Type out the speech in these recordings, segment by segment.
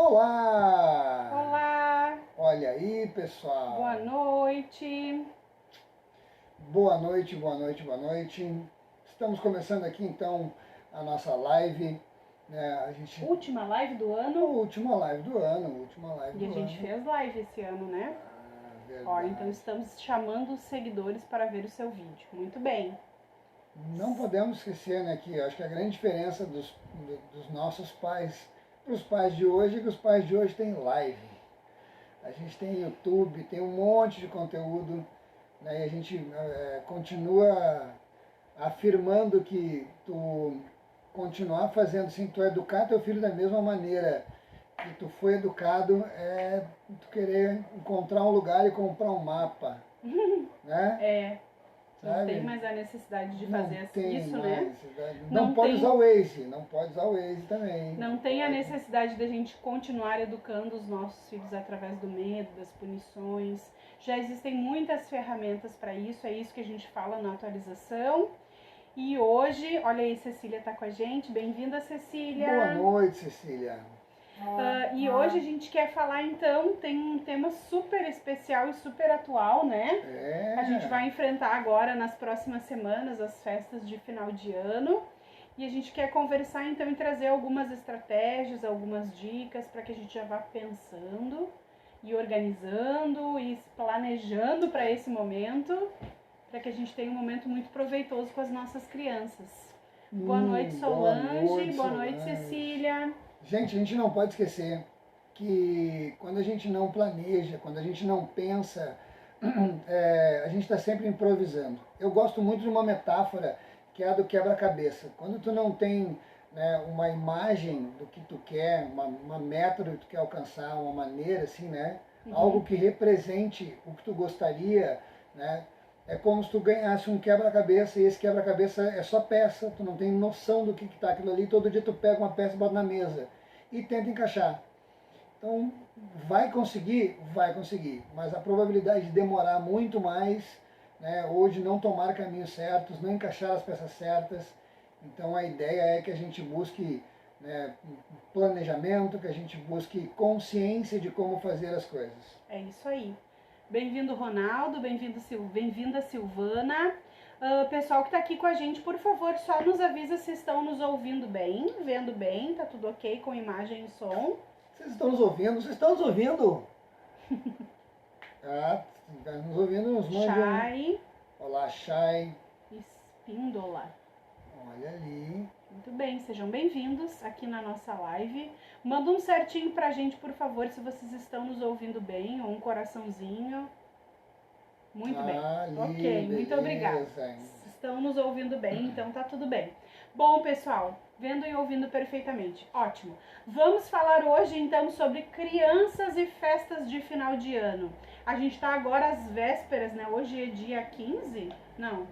Olá! Olá! Olha aí, pessoal! Boa noite! Boa noite, boa noite, boa noite. Estamos começando aqui então a nossa live, né? Última live do A ano. última live do ano, última live E a do gente ano. fez live esse ano, né? Ó, Verdade. então estamos chamando os seguidores para ver o seu vídeo. Muito bem. Não podemos esquecer, né, que acho que a grande diferença dos nossos pais para os pais de hoje é que os pais de hoje têm live. A gente tem YouTube, tem um monte de conteúdo, né, e a gente continua afirmando que tu continuar fazendo assim, tu educar teu filho da mesma maneira que tu foi educado, é tu querer encontrar um lugar e comprar um mapa, né? É, não Sabe? tem mais a necessidade de Não fazer tem isso, mais né? necessidade. Não Não pode tem- usar o Waze, não pode usar o Waze também. Não tem a necessidade da gente continuar educando os nossos filhos através do medo, das punições. Já existem muitas ferramentas para isso, é isso que a gente fala na atualização. E hoje, olha aí, Cecília tá com a gente. Bem-vinda, Cecília. Boa noite, Cecília. E hoje a gente quer falar, então, tem um tema super especial e super atual, né? É. A gente vai enfrentar agora, nas próximas semanas, as festas de final de ano. E a gente quer conversar, então, e trazer algumas estratégias, algumas dicas para que a gente já vá pensando e organizando e planejando para esse momento, para que a gente tenha um momento muito proveitoso com as nossas crianças. Boa noite, Solange. Boa noite, Cecília. Gente, a gente não pode esquecer que quando a gente não planeja, quando a gente não pensa, a gente está sempre improvisando. Eu gosto muito de uma metáfora que é a do quebra-cabeça. Quando tu não tem, né, uma imagem do que tu quer, uma meta do que tu quer alcançar, uma maneira assim, né? Algo que represente o que tu gostaria, né? É como se tu ganhasse um quebra-cabeça e esse quebra-cabeça é só peça, tu não tem noção do que está aquilo ali, todo dia tu pega uma peça e bota na mesa e tenta encaixar. Então, vai conseguir, mas a probabilidade de demorar muito mais, né, ou de não tomar caminhos certos, não encaixar as peças certas. Então, a ideia é que a gente busque, né, planejamento, que a gente busque consciência de como fazer as coisas. É isso aí. Bem-vindo, Ronaldo, bem-vinda, Silvana. Pessoal que está aqui com a gente, por favor, só nos avisa se estão nos ouvindo bem, vendo bem, tá tudo ok com imagem e som. Vocês estão nos ouvindo? Vocês estão nos ouvindo? Ah, está nos ouvindo, nos mandam. Chay. Olá, Chay. Espíndola. Olha ali. Muito bem, sejam bem-vindos aqui na nossa live. Manda um certinho pra gente, por favor, se vocês estão nos ouvindo bem, ou um coraçãozinho. Muito bem. Ali, Ok, beleza. muito obrigada. Estão nos ouvindo bem, então tá tudo bem. Bom, pessoal, vendo e ouvindo perfeitamente. Ótimo. Vamos falar hoje, então, sobre crianças e festas de final de ano. A gente tá agora às vésperas, né? Hoje é dia 15? Não.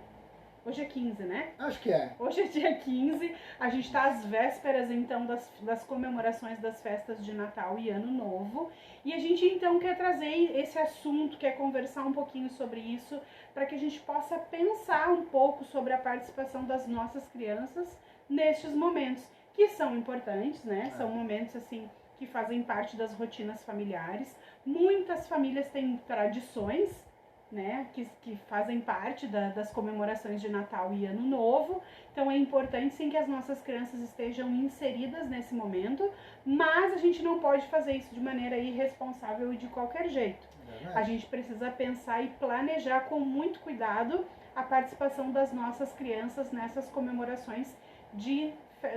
Hoje é 15, né? Acho que é. Hoje é dia 15, a gente está às vésperas, então, das comemorações das festas de Natal e Ano Novo. E a gente, então, quer trazer esse assunto, quer conversar um pouquinho sobre isso, para que a gente possa pensar um pouco sobre a participação das nossas crianças nestes momentos, que são importantes, né? São momentos, assim, que fazem parte das rotinas familiares. Muitas famílias têm tradições, né, que fazem parte das comemorações de Natal e Ano Novo. Então é importante sim que as nossas crianças estejam inseridas nesse momento, mas a gente não pode fazer isso de maneira irresponsável e de qualquer jeito. A gente precisa pensar e planejar com muito cuidado a participação das nossas crianças nessas comemorações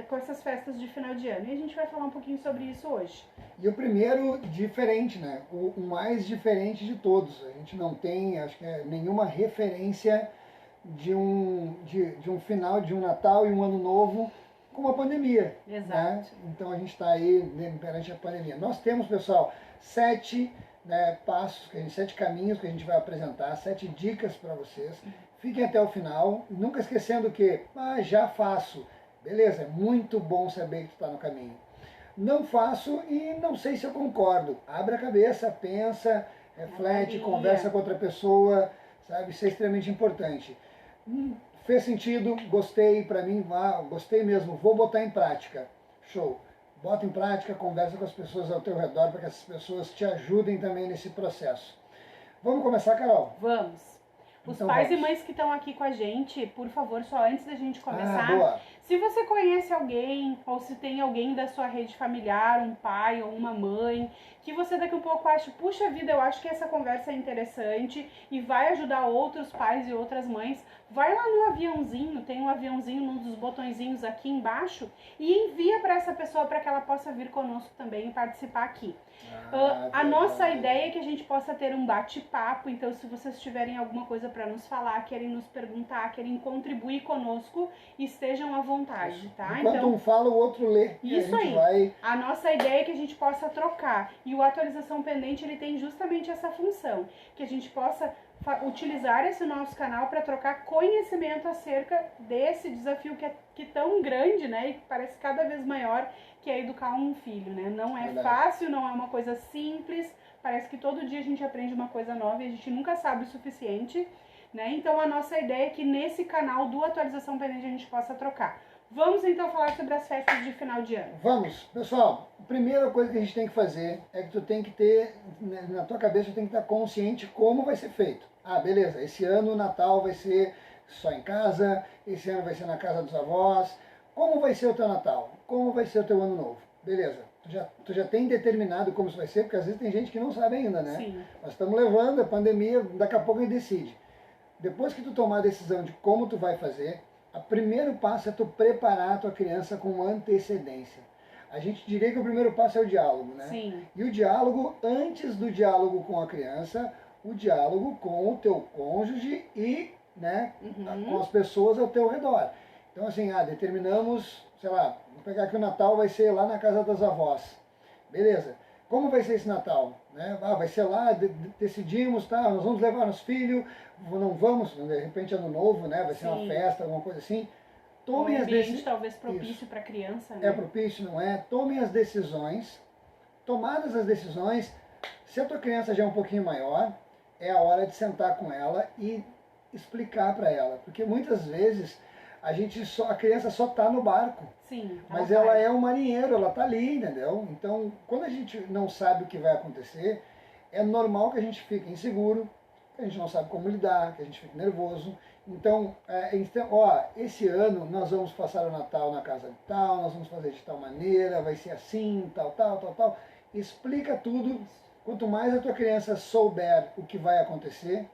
com essas festas de final de ano. E a gente vai falar um pouquinho sobre isso hoje. E o primeiro, diferente, né? O mais diferente de todos. A gente não tem, acho que nenhuma referência de um final de um Natal e um Ano Novo com uma pandemia. Exato. Né? Então a gente está aí, né, perante a pandemia. Nós temos, pessoal, 7 passos, 7 caminhos que a gente vai apresentar, 7 dicas para vocês. Fiquem até o final, nunca esquecendo que já faço. Beleza, é muito bom saber que tu está no caminho. Não faço e não sei se eu concordo. Abre a cabeça, pensa, reflete, conversa com outra pessoa, sabe? Isso é extremamente importante. Fez sentido, gostei, para mim, gostei mesmo, vou botar em prática. Show. bota em prática, conversa com as pessoas ao teu redor para que essas pessoas te ajudem também nesse processo. Vamos começar, Carol? Vamos. Os Então pais vamos. e mães que estão aqui com a gente, por favor, só antes da gente começar, Boa. se você conhece alguém ou se tem alguém da sua rede familiar, um pai ou uma mãe, que você daqui a um pouco acha, puxa vida, eu acho que essa conversa é interessante e vai ajudar outros pais e outras mães, vai lá no aviãozinho, tem um aviãozinho num dos botõezinhos aqui embaixo e envia para essa pessoa para que ela possa vir conosco também e participar aqui. A nossa ideia é que a gente possa ter um bate-papo, então se vocês tiverem alguma coisa para nos falar, querem nos perguntar, querem contribuir conosco, estejam à vontade, tá? Enquanto Então, um fala, o outro lê. isso a gente aí. Vai... A nossa ideia é que a gente possa trocar. E o Atualização Pendente, ele tem justamente essa função, que a gente possa utilizar esse nosso canal para trocar conhecimento acerca desse desafio que é tão grande, né? E que parece cada vez maior, que é educar um filho, né? Não é fácil, não é uma coisa simples. Parece que todo dia a gente aprende uma coisa nova e a gente nunca sabe o suficiente, né? Então a nossa ideia é que nesse canal do Atualização Pendente a gente possa trocar. Vamos então falar sobre as festas de final de ano. Vamos, pessoal. A primeira coisa que a gente tem que fazer é que tu tem que ter, na tua cabeça, tu tem que estar consciente como vai ser feito. Ah, beleza, esse ano o Natal vai ser só em casa, esse ano vai ser na casa dos avós. Como vai ser o teu Natal? Como vai ser o teu Ano Novo? Beleza, tu já tem determinado como isso vai ser, porque às vezes tem gente que não sabe ainda, né? Sim. Nós estamos levando a pandemia, daqui a pouco a gente decide. Depois que tu tomar a decisão de como tu vai fazer, o primeiro passo é tu preparar a tua criança com antecedência. A gente diria que o primeiro passo é o diálogo, né? Sim. E o diálogo, antes do diálogo com a criança, o diálogo com o teu cônjuge e, né, com as pessoas ao teu redor. Então assim, determinamos, sei lá, vou pegar que o Natal vai ser lá na casa das avós. Beleza. Como vai ser esse Natal? Né? Vai ser lá, decidimos, tá? Nós vamos levar os filhos, não vamos, de repente Ano Novo, né? Vai ser uma festa, alguma coisa assim. Tomem as decisões. Talvez propício para a criança, né? É propício, não é? Tomem as decisões. Tomadas as decisões, se a tua criança já é um pouquinho maior, é a hora de sentar com ela e explicar para ela. Porque muitas vezes a criança só está no barco. Sim, mas ela é um marinheiro, ela está ali, entendeu? Então, quando a gente não sabe o que vai acontecer, é normal que a gente fique inseguro, que a gente não sabe como lidar, que a gente fique nervoso. Então, esse ano nós vamos passar o Natal na casa de tal, nós vamos fazer de tal maneira, vai ser assim, tal, tal, tal, tal. Explica tudo. Quanto mais a tua criança souber o que vai acontecer,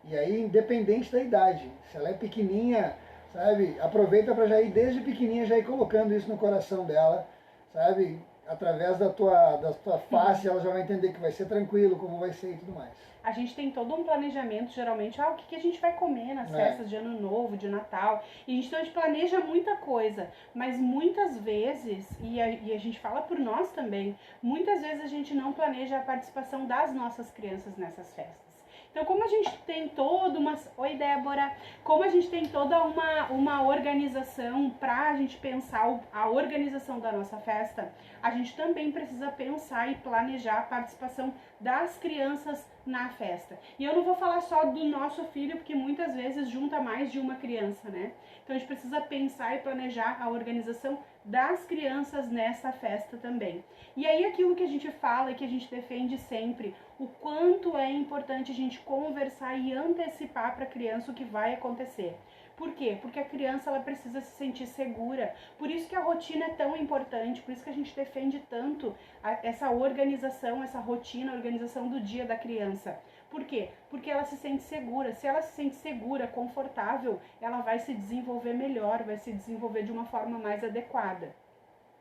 e aí, independente da idade, se ela é pequenininha, sabe, aproveita para já ir desde pequenininha, já ir colocando isso no coração dela, sabe, através da tua face, ela já vai entender que vai ser tranquilo, como vai ser e tudo mais. A gente tem todo um planejamento, geralmente, o que a gente vai comer nas festas de Ano Novo, de Natal, e então a gente planeja muita coisa, mas muitas vezes, e a gente fala por nós também, muitas vezes a gente não planeja a participação das nossas crianças nessas festas. Então, como a gente tem toda uma... Oi, Débora! Como a gente tem toda uma organização para a gente pensar a organização da nossa festa, a gente também precisa pensar e planejar a participação das crianças na festa. E eu não vou falar só do nosso filho, porque muitas vezes junta mais de uma criança, né? Então, a gente precisa pensar e planejar a organização das crianças nessa festa também. E aí aquilo que a gente fala e que a gente defende sempre, o quanto é importante a gente conversar e antecipar para a criança o que vai acontecer. Por quê? Porque a criança ela precisa se sentir segura. Por isso que a rotina é tão importante, por isso que a gente defende tanto essa organização, essa rotina, a organização do dia da criança. Por quê? Porque ela se sente segura. Se ela se sente segura, confortável, ela vai se desenvolver melhor, vai se desenvolver de uma forma mais adequada.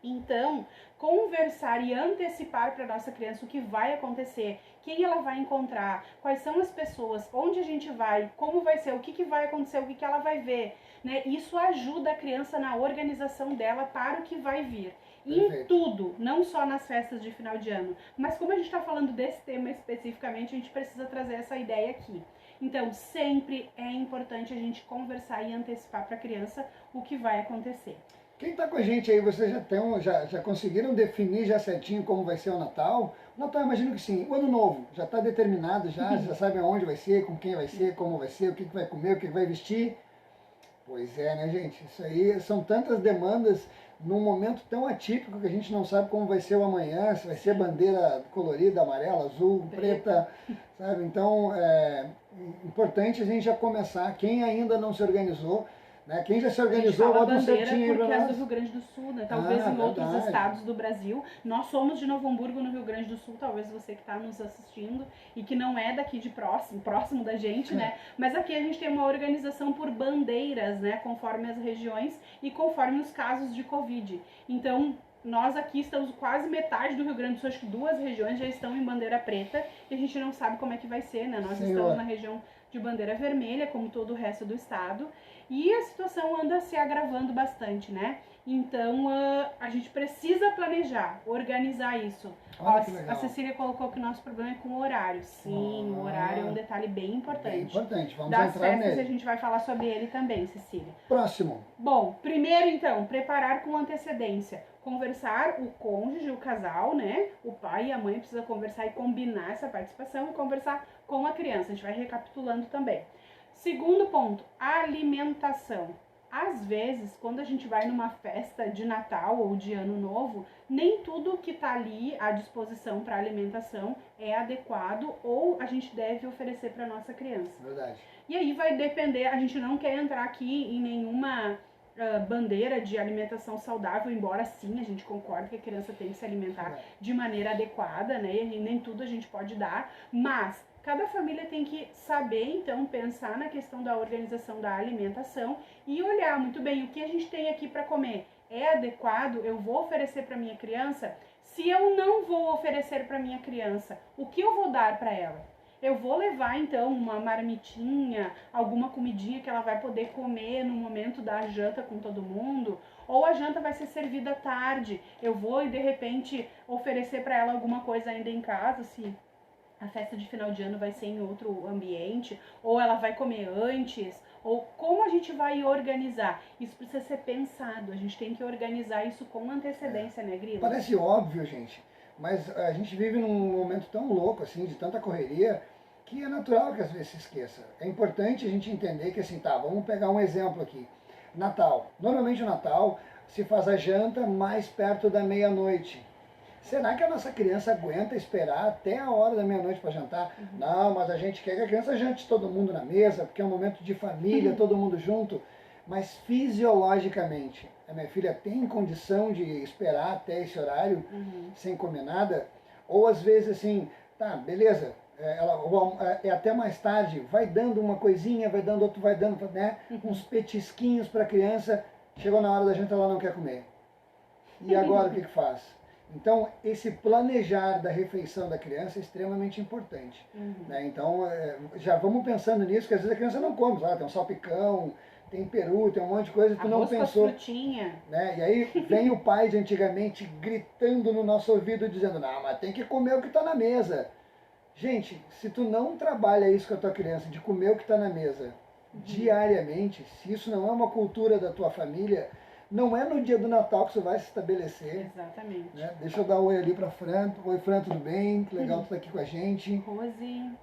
Então, conversar e antecipar para a nossa criança o que vai acontecer, quem ela vai encontrar, quais são as pessoas, onde a gente vai, como vai ser, o que vai acontecer, o que ela vai ver, né? Isso ajuda a criança na organização dela para o que vai vir. Em tudo, não só nas festas de final de ano. Mas como a gente está falando desse tema especificamente, a gente precisa trazer essa ideia aqui. Então, sempre é importante a gente conversar e antecipar para a criança o que vai acontecer. Quem está com a gente aí, vocês já conseguiram definir já certinho como vai ser o Natal? O Natal, imagino que sim. O Ano Novo, já está determinado, já sabem aonde vai ser, com quem vai ser, como vai ser, o que vai comer, o que vai vestir. Pois é, né, gente? Isso aí são tantas demandas num momento tão atípico que a gente não sabe como vai ser o amanhã, se vai ser bandeira colorida, amarela, azul, preta, sabe? Então, é importante a gente já começar, quem ainda não se organizou, né? Quem já se organizou, bota um certinho porque para as nós. do Rio Grande do Sul, né? Talvez em outros verdade. estados do Brasil. Nós somos de Novo Hamburgo, no Rio Grande do Sul, talvez você que está nos assistindo e que não é daqui de próximo da gente, né? Mas aqui a gente tem uma organização por bandeiras, né? Conforme as regiões e conforme os casos de Covid. Então, nós aqui estamos quase metade do Rio Grande do Sul, acho que 2 regiões já estão em bandeira preta e a gente não sabe como é que vai ser, né? Nós estamos na região de bandeira vermelha, como todo o resto do estado, e a situação anda se agravando bastante, né? Então, a gente precisa planejar, organizar isso. A Cecília colocou que o nosso problema é com o horário. Sim, o horário é um detalhe bem importante. Bem importante, vamos das entrar festas nele. A gente vai falar sobre ele também, Cecília. Próximo. Bom, primeiro então, preparar com antecedência. Conversar o cônjuge, o casal, né? O pai e a mãe precisam conversar e combinar essa participação e conversar com a criança. A gente vai recapitulando também. Segundo ponto, alimentação. Às vezes, quando a gente vai numa festa de Natal ou de Ano Novo, nem tudo que está ali à disposição para alimentação é adequado ou a gente deve oferecer para nossa criança. Verdade. E aí vai depender, a gente não quer entrar aqui em nenhuma bandeira de alimentação saudável, embora sim a gente concorde que a criança tem que se alimentar de maneira adequada, né? E nem tudo a gente pode dar, mas cada família tem que saber, então, pensar na questão da organização da alimentação e olhar muito bem o que a gente tem aqui para comer. É adequado? Eu vou oferecer para minha criança? Se eu não vou oferecer para minha criança, o que eu vou dar para ela? Eu vou levar, então, uma marmitinha, alguma comidinha que ela vai poder comer no momento da janta com todo mundo? Ou a janta vai ser servida à tarde? Eu vou, de repente, oferecer para ela alguma coisa ainda em casa, se a festa de final de ano vai ser em outro ambiente? Ou ela vai comer antes? Ou como a gente vai organizar? Isso precisa ser pensado, a gente tem que organizar isso com antecedência, né, Grilo? Parece óbvio, gente, mas a gente vive num momento tão louco, assim, de tanta correria, que é natural que às vezes se esqueça. É importante a gente entender que, assim, tá, vamos pegar um exemplo aqui. Natal. Normalmente o Natal se faz a janta mais perto da meia-noite. Será que a nossa criança aguenta esperar até a hora da meia-noite para jantar? Não, mas a gente quer que a criança jante todo mundo na mesa, porque é um momento de família, todo mundo junto. Mas fisiologicamente, a minha filha tem condição de esperar até esse horário sem comer nada? Ou às vezes assim, tá, beleza, é até mais tarde, vai dando uma coisinha, vai dando outro, vai dando, né, uns petisquinhos para a criança, chegou na hora da janta, ela não quer comer. E agora o que faz? Então, esse planejar da refeição da criança é extremamente importante. Né? Então, já vamos pensando nisso, que às vezes a criança não come, tem um salpicão, tem peru, tem um monte de coisa que tu não pensou. Frutinha. Né? E aí vem o pai de antigamente gritando no nosso ouvido, dizendo, não, mas tem que comer o que está na mesa. Gente, se tu não trabalha isso com a tua criança, de comer o que está na mesa diariamente, se isso não é uma cultura da tua família, não é no dia do Natal que isso vai se estabelecer. Exatamente. Né? Deixa eu dar um oi ali pra Fran. Oi, Fran, tudo bem? Que legal tu estar aqui com a gente.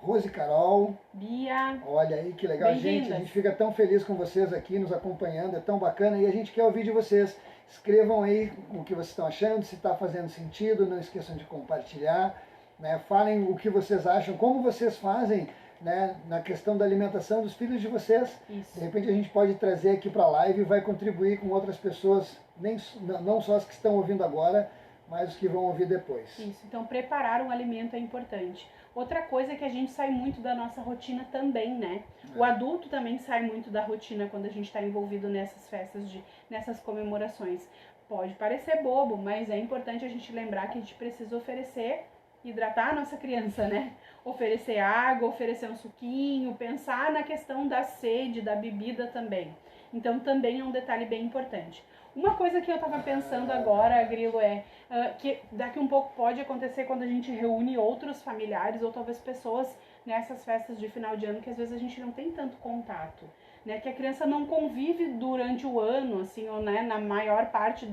Rose Carol. Bia. Olha aí, que legal, gente. A gente fica tão feliz com vocês aqui, nos acompanhando, é tão bacana. E a gente quer ouvir de vocês. Escrevam aí o que vocês estão achando, se está fazendo sentido. Não esqueçam de compartilhar. Né? Falem o que vocês acham, como vocês fazem, né, na questão da alimentação dos filhos de vocês. Isso. De repente a gente pode trazer aqui para a live e vai contribuir com outras pessoas, não só as que estão ouvindo agora, mas os que vão ouvir depois. Isso, então preparar um alimento é importante. Outra coisa é que a gente sai muito da nossa rotina também, né? O adulto também sai muito da rotina quando a gente está envolvido nessas festas, nessas comemorações. Pode parecer bobo, mas é importante a gente lembrar que a gente precisa hidratar a nossa criança, né? Oferecer água, oferecer um suquinho, pensar na questão da sede, da bebida também. Então também é um detalhe bem importante. Uma coisa que eu estava pensando agora, Grilo, que daqui um pouco pode acontecer quando a gente reúne outros familiares ou talvez pessoas nessas festas de final de ano que às vezes a gente não tem tanto contato, né? Que a criança não convive durante o ano, assim, ou né, na maior parte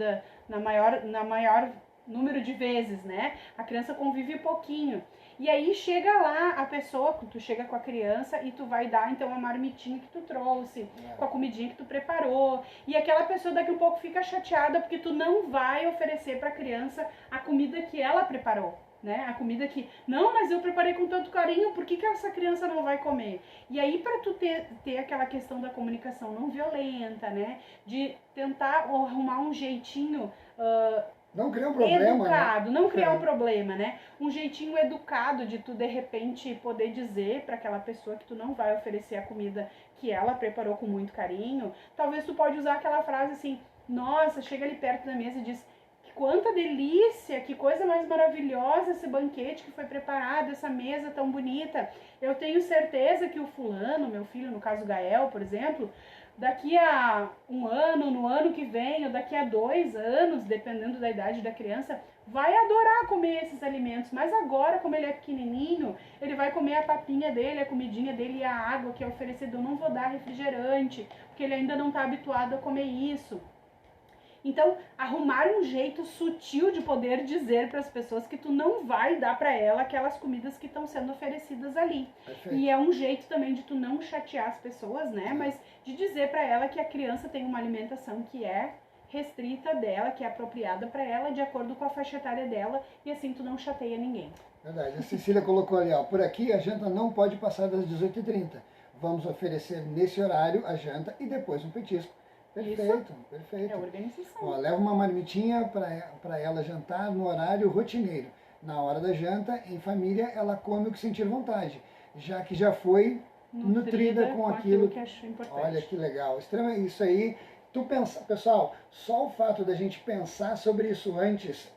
na maior número de vezes, né? A criança convive pouquinho. E aí chega lá a pessoa, tu chega com a criança e tu vai dar então a marmitinha que tu trouxe, com a comidinha que tu preparou. E aquela pessoa daqui a um pouco fica chateada porque tu não vai oferecer para a criança a comida que ela preparou. Né? A comida que, não, mas eu preparei com tanto carinho, por que essa criança não vai comer? E aí, para tu ter aquela questão da comunicação não violenta, né? De tentar arrumar um jeitinho não criar um problema, educado, né? Não criar um problema, né? Um jeitinho educado de tu, de repente, poder dizer para aquela pessoa que tu não vai oferecer a comida que ela preparou com muito carinho. Talvez tu pode usar aquela frase assim, nossa, chega ali perto da mesa e diz, quanta delícia, que coisa mais maravilhosa esse banquete que foi preparado, essa mesa tão bonita. Eu tenho certeza que o fulano, meu filho, no caso Gael, por exemplo, daqui a um ano, no ano que vem, ou daqui a 2 anos, dependendo da idade da criança, vai adorar comer esses alimentos. Mas agora, como ele é pequenininho, ele vai comer a papinha dele, a comidinha dele e a água que é oferecida. Eu não vou dar refrigerante, porque ele ainda não está habituado a comer isso. Então, arrumar um jeito sutil de poder dizer para as pessoas que tu não vai dar para ela aquelas comidas que estão sendo oferecidas ali. Perfeito. E é um jeito também de tu não chatear as pessoas, né? Mas de dizer para ela que a criança tem uma alimentação que é restrita dela, que é apropriada para ela, de acordo com a faixa etária dela, e assim tu não chateia ninguém. Verdade. A Cecília colocou ali, ó, por aqui a janta não pode passar das 18h30. Vamos oferecer nesse horário a janta e depois um petisco. Perfeito, isso. Perfeito. É organização. Ó, leva uma marmitinha para ela jantar no horário rotineiro. Na hora da janta, em família, ela come o que sentir vontade, já que já foi nutrida com aquilo que achou importante. Olha que legal. Isso aí, tu pensa, pessoal, só o fato da gente pensar sobre isso antes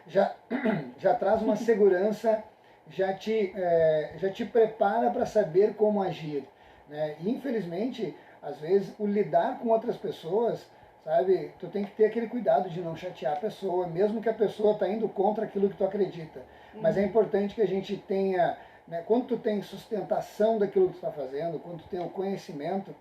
já traz uma segurança, já te prepara para saber como agir. Né? E, infelizmente, às vezes, o lidar com outras pessoas, sabe, tu tem que ter aquele cuidado de não chatear a pessoa, mesmo que a pessoa está indo contra aquilo que tu acredita. Mas é importante que a gente tenha, né, quando tu tem sustentação daquilo que tu está fazendo, quando tu tem o conhecimento,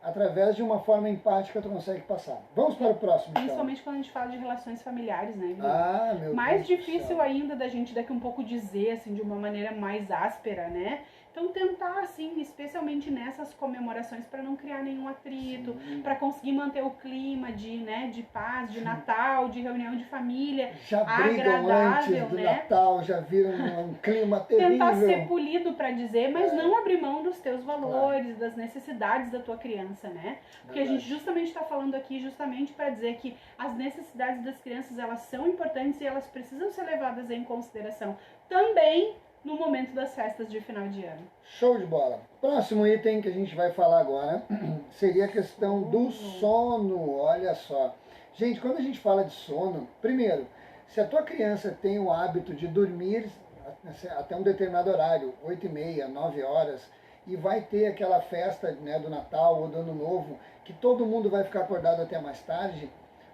através de uma forma empática tu consegue passar. Vamos para o próximo, então. Principalmente quando a gente fala de relações familiares, né, Guilherme? Ah, meu Deus. Mais difícil ainda da gente daqui um pouco dizer, assim, de uma maneira mais áspera, né? Então tentar, assim, especialmente nessas comemorações, para não criar nenhum atrito, para conseguir manter o clima de paz, de Natal, de reunião de família, já brigam antes do Natal, já viram um clima terrível. Tentar ser polido para dizer, mas não abrir mão dos teus valores, das necessidades da tua criança, né? Porque a gente justamente está falando aqui justamente para dizer que as necessidades das crianças, elas são importantes e elas precisam ser levadas em consideração também no momento das festas de final de ano. Show de bola. Próximo item que a gente vai falar agora seria a questão do sono. Olha só. Gente, quando a gente fala de sono, primeiro, se a tua criança tem o hábito de dormir até um determinado horário, 8h30, 9 horas, e vai ter aquela festa, né, do Natal ou do Ano Novo, que todo mundo vai ficar acordado até mais tarde,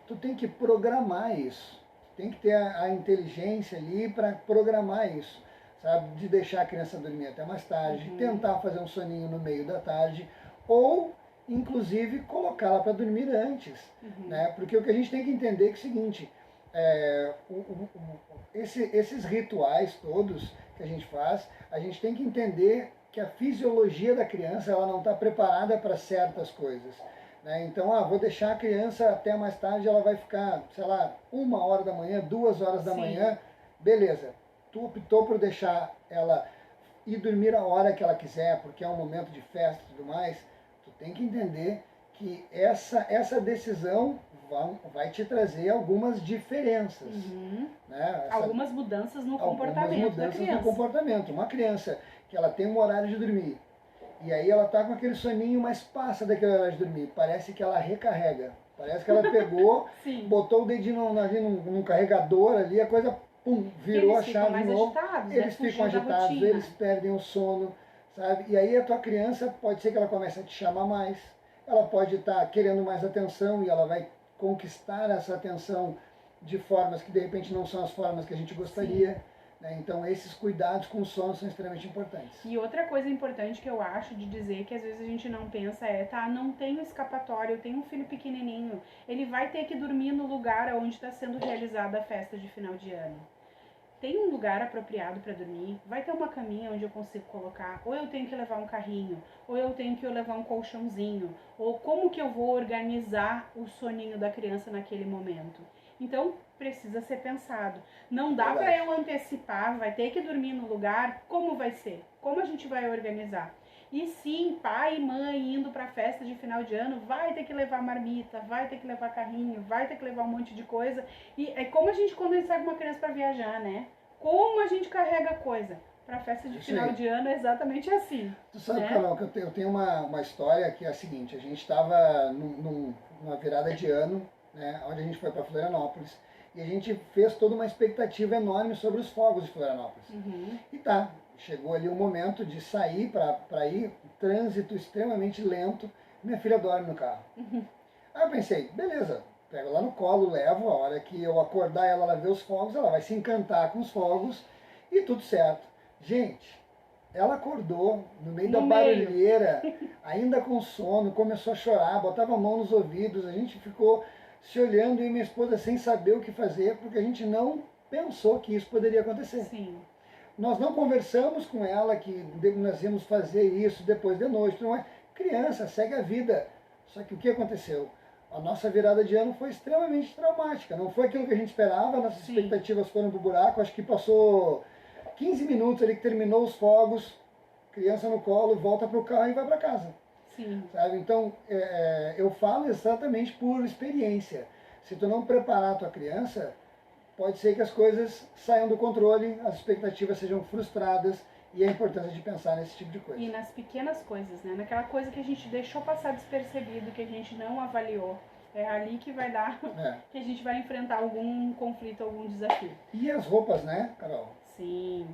tu tem que programar isso. Tem que ter a inteligência ali para programar isso. Sabe, de deixar a criança dormir até mais tarde, tentar fazer um soninho no meio da tarde, ou, inclusive, colocá-la para dormir antes. Né? Porque o que a gente tem que entender é, que é o seguinte, esses rituais todos que a gente faz, a gente tem que entender que a fisiologia da criança ela não está preparada para certas coisas. Né? Então, vou deixar a criança até mais tarde, ela vai ficar, sei lá, 1h da manhã, 2h da manhã, beleza. Tu optou por deixar ela ir dormir a hora que ela quiser, porque é um momento de festa e tudo mais, tu tem que entender que essa decisão vai te trazer algumas diferenças. Né? Algumas mudanças no comportamento da criança. No comportamento. Uma criança que ela tem um horário de dormir, e aí ela tá com aquele soninho, mas passa daquele horário de dormir, parece que ela recarrega. Parece que ela pegou, botou o dedinho num carregador ali, a coisa... Pum, virou a chave de novo, eles ficam agitados, eles perdem o sono, sabe? E aí a tua criança, pode ser que ela comece a te chamar mais, ela pode estar querendo mais atenção e ela vai conquistar essa atenção de formas que de repente não são as formas que a gente gostaria. né? Então esses cuidados com o sono são extremamente importantes. E outra coisa importante que eu acho de dizer, que às vezes a gente não pensa é, tá, não tenho escapatória, eu tenho um filho pequenininho, ele vai ter que dormir no lugar onde está sendo realizada a festa de final de ano. Tem um lugar apropriado para dormir? Vai ter uma caminha onde eu consigo colocar? Ou eu tenho que levar um carrinho? Ou eu tenho que levar um colchãozinho? Ou como que eu vou organizar o soninho da criança naquele momento? Então, precisa ser pensado. Não dá para eu antecipar, vai ter que dormir no lugar, como vai ser? Como a gente vai organizar? E sim, pai e mãe indo para a festa de final de ano, vai ter que levar marmita, vai ter que levar carrinho, vai ter que levar um monte de coisa. E é como a gente, quando a gente sai com uma criança para viajar, né? Como a gente carrega coisa. Para a festa de final de ano é exatamente assim. Tu sabe, né? Carol, que eu tenho uma história que é a seguinte: a gente estava numa virada de ano, né, onde a gente foi para Florianópolis, e a gente fez toda uma expectativa enorme sobre os fogos de Florianópolis. E tá, chegou ali o momento de sair para ir, trânsito extremamente lento, minha filha dorme no carro. Aí eu pensei, beleza, pego lá no colo, levo, a hora que eu acordar ela ver os fogos, ela vai se encantar com os fogos e tudo certo. Gente, ela acordou no meio da barulheira, ainda com sono, começou a chorar, botava a mão nos ouvidos, a gente ficou se olhando e minha esposa sem saber o que fazer, porque a gente não pensou que isso poderia acontecer. Sim. Nós não conversamos com ela que nós íamos fazer isso depois de noite. Não é criança, segue a vida. Só que o que aconteceu? A nossa virada de ano foi extremamente traumática. Não foi aquilo que a gente esperava, nossas expectativas foram pro buraco. Acho que passou 15 minutos ali que terminou os fogos, criança no colo, volta pro carro e vai para casa. Sim. Sabe? Então, eu falo exatamente por experiência. Se tu não preparar a tua criança, pode ser que as coisas saiam do controle, as expectativas sejam frustradas e a importância de pensar nesse tipo de coisa. E nas pequenas coisas, né? Naquela coisa que a gente deixou passar despercebido, que a gente não avaliou. É ali que vai dar, que a gente vai enfrentar algum conflito, algum desafio. E as roupas, né, Carol? Sim.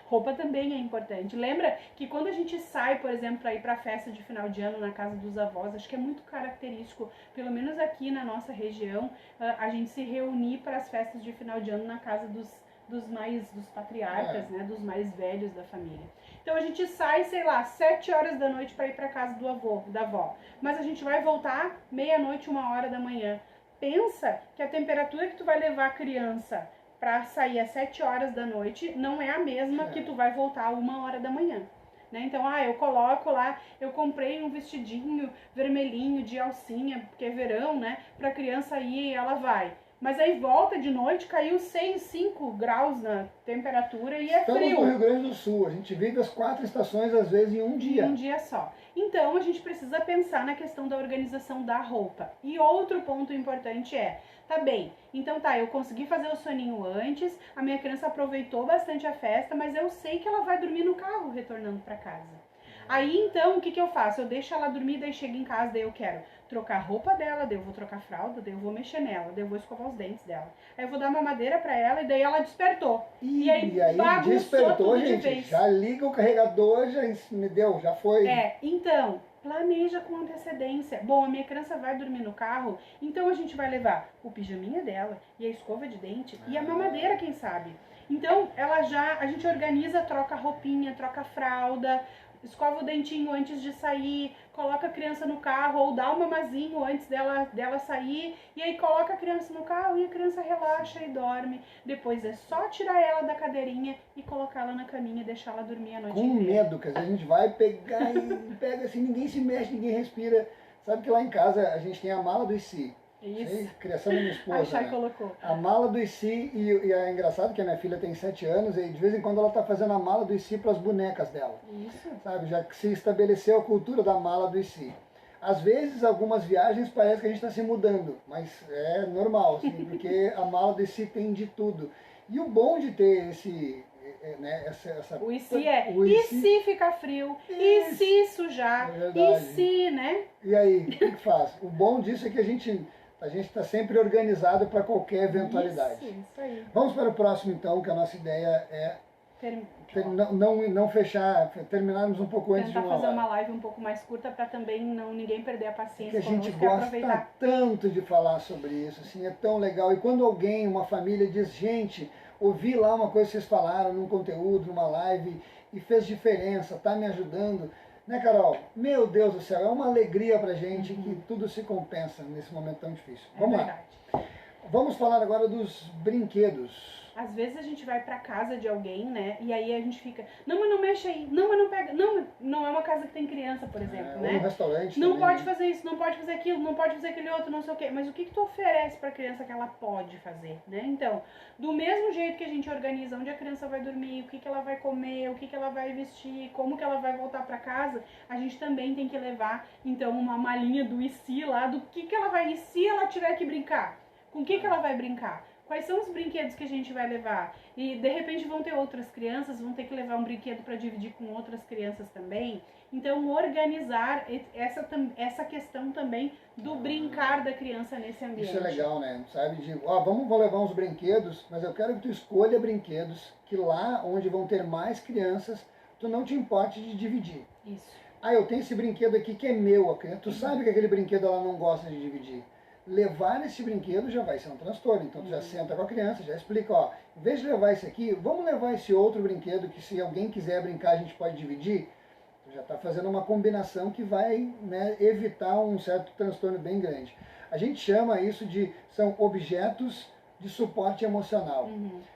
Roupa também é importante. Lembra que quando a gente sai, por exemplo, para ir para a festa de final de ano na casa dos avós, acho que é muito característico, pelo menos aqui na nossa região, a gente se reunir para as festas de final de ano na casa dos patriarcas, né, dos mais velhos da família. Então a gente sai, sei lá, 7 horas da noite para ir para casa do avô, da avó, mas a gente vai voltar meia-noite, 1 hora da manhã. Pensa que a temperatura que tu vai levar a criança para sair às 7 horas da noite não é a mesma que tu vai voltar a 1 hora da manhã. Né? Então, eu coloco lá, eu comprei um vestidinho vermelhinho de alcinha, porque é verão, né? Pra criança ir e ela vai. Mas aí volta de noite, caiu 6, 5 graus na temperatura e é frio. Estamos no Rio Grande do Sul, a gente vive as 4 estações às vezes em um dia. Em um dia só. Então a gente precisa pensar na questão da organização da roupa. E outro ponto importante é, tá bem, então eu consegui fazer o soninho antes, a minha criança aproveitou bastante a festa, mas eu sei que ela vai dormir no carro retornando para casa. Aí então, o que eu faço? Eu deixo ela dormir, daí chego em casa, daí eu quero trocar a roupa dela, daí eu vou trocar a fralda, daí eu vou mexer nela, daí eu vou escovar os dentes dela. Aí eu vou dar uma madeira pra ela e daí ela despertou. E aí despertou, gente, já liga o carregador, já foi. Então, planeja com antecedência. Bom, a minha criança vai dormir no carro, então a gente vai levar o pijaminha dela e a escova de dente e a mamadeira, quem sabe. Então, a gente organiza, troca a roupinha, troca a fralda, escova o dentinho antes de sair, coloca a criança no carro ou dá um mamazinho antes dela sair e aí coloca a criança no carro e a criança relaxa e dorme. Depois é só tirar ela da cadeirinha e colocar ela na caminha e deixar ela dormir a noite inteira. Com medo, que às vezes a gente vai pegar e pega assim, ninguém se mexe, ninguém respira. Sabe que lá em casa a gente tem a mala do IC. Isso. Criação da minha esposa. A Chay colocou. A mala do IC, e é engraçado que a minha filha tem 7 anos e de vez em quando ela está fazendo a mala do IC para as bonecas dela. Isso. Sabe, já que se estabeleceu a cultura da mala do IC. Às vezes, algumas viagens parece que a gente está se mudando, mas é normal, assim, porque a mala do IC tem de tudo. E o bom de ter esse... O e se ficar frio? E se sujar? E se, né? E aí, o que faz? O bom disso é que a gente está sempre organizado para qualquer eventualidade. Isso aí. Vamos para o próximo então, que a nossa ideia é não fechar, terminarmos um pouco antes de tentar fazer uma live um pouco mais curta para também ninguém perder a paciência. Porque a gente gosta tanto de falar sobre isso, assim, é tão legal. E quando alguém, uma família diz, gente, ouvi lá uma coisa que vocês falaram num conteúdo, numa live, e fez diferença, tá me ajudando. Né, Carol? Meu Deus do céu, é uma alegria pra gente que tudo se compensa nesse momento tão difícil. Vamos lá. Vamos falar agora dos brinquedos. Às vezes a gente vai pra casa de alguém, né? E aí a gente fica, não, mas não mexe aí, não, mas não pega, não é uma casa que tem criança, por exemplo, né? Ou no restaurante não também, pode né? fazer isso, não pode fazer aquilo, não pode fazer aquele outro, não sei o quê. Mas o que tu oferece pra criança que ela pode fazer, né? Então, do mesmo jeito que a gente organiza onde a criança vai dormir, o que ela vai comer, o que ela vai vestir, como que ela vai voltar pra casa, a gente também tem que levar, então, uma malinha do e se lá, do que ela vai, e se ela tiver que brincar? Com o que ela vai brincar? Quais são os brinquedos que a gente vai levar? E de repente vão ter outras crianças, vão ter que levar um brinquedo para dividir com outras crianças também. Então, organizar essa questão também do brincar da criança nesse ambiente. Isso é legal, né? Sabe? Vou levar uns brinquedos, mas eu quero que tu escolha brinquedos que lá onde vão ter mais crianças, tu não te importe de dividir. Isso. Eu tenho esse brinquedo aqui que é meu, a criança. Tu sabe que aquele brinquedo ela não gosta de dividir. Levar esse brinquedo já vai ser um transtorno. Então tu já senta com a criança, já explica, em vez de levar esse aqui, vamos levar esse outro brinquedo que se alguém quiser brincar a gente pode dividir. Tu já está fazendo uma combinação que vai, né, evitar um certo transtorno bem grande. A gente chama isso são objetos de suporte emocional.